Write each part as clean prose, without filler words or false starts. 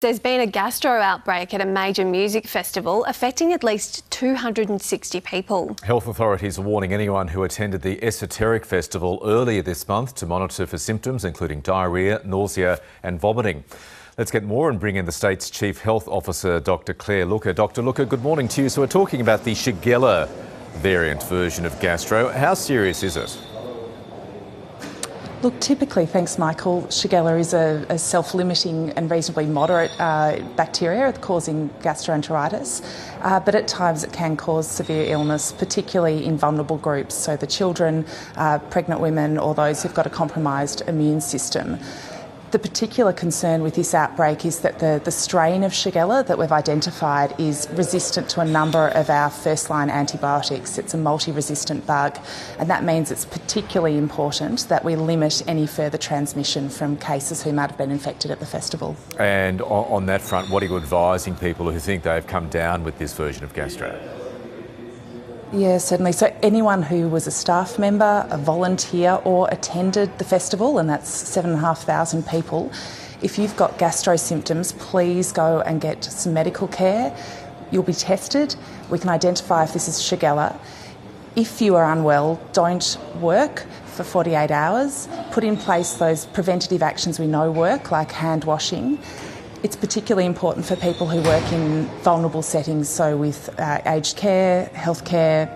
There's been a gastro outbreak at a major music festival affecting at least 260 people. Health authorities are warning anyone who attended the Esoteric Festival earlier this month to monitor for symptoms including diarrhoea, nausea and vomiting. Let's get more and bring in the state's Chief Health Officer, Dr. Claire Looker. Dr. Looker, good morning to you. So we're talking about the Shigella variant version of gastro. How serious is it? Look, typically, thanks Michael, Shigella is a self-limiting and reasonably moderate bacteria causing gastroenteritis, but at times it can cause severe illness, particularly in vulnerable groups, so the children, pregnant women or those who've got a compromised immune system. The particular concern with this outbreak is that the strain of Shigella that we've identified is resistant to a number of our first-line antibiotics. It's a multi-resistant bug, and that means it's particularly important that we limit any further transmission from cases who might have been infected at the festival. And on that front, what are you advising people who think they've come down with this version of gastro? Yeah, certainly. So anyone who was a staff member, a volunteer or attended the festival, and that's 7,500 people, if you've got gastro symptoms, please go and get some medical care. You'll be tested. We can identify if this is Shigella. If you are unwell, don't work for 48 hours. Put in place those preventative actions we know work, like hand washing. It's particularly important for people who work in vulnerable settings, so with aged care, healthcare,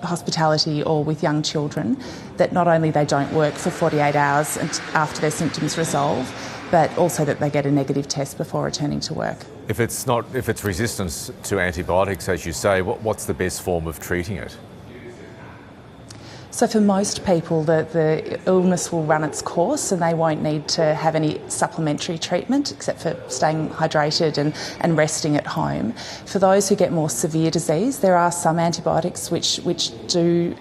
hospitality or with young children, that not only they don't work for 48 hours after their symptoms resolve, but also that they get a negative test before returning to work. If it's resistance to antibiotics, as you say, what's the best form of treating it? So for most people, the illness will run its course and they won't need to have any supplementary treatment except for staying hydrated and resting at home. For those who get more severe disease, there are some antibiotics which do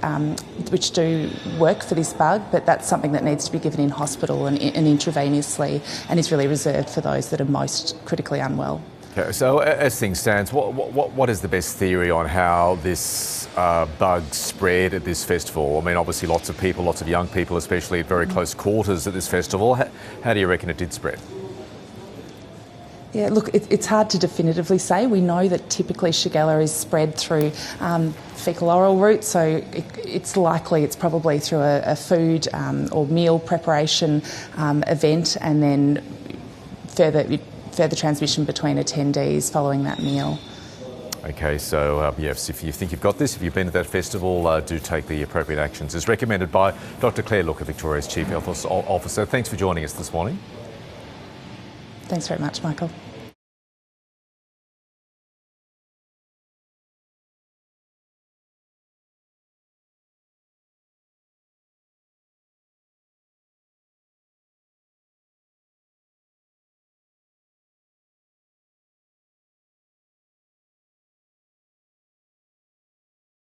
work for this bug, but that's something that needs to be given in hospital and intravenously, and is really reserved for those that are most critically unwell. Okay, so as things stand, what is the best theory on how this bug spread at this festival? I mean, obviously lots of people, lots of young people, especially at very close quarters at this festival. How do you reckon it did spread? Yeah, look, it's hard to definitively say. We know that typically Shigella is spread through fecal-oral route, so it's probably through a food or meal preparation event, and then further transmission between attendees following that meal. Okay, so yes, if you think you've got this, if you've been to that festival, do take the appropriate actions as recommended by Dr. Claire Looker, Victoria's Chief Health Officer. Thanks for joining us this morning. Thanks very much, Michael.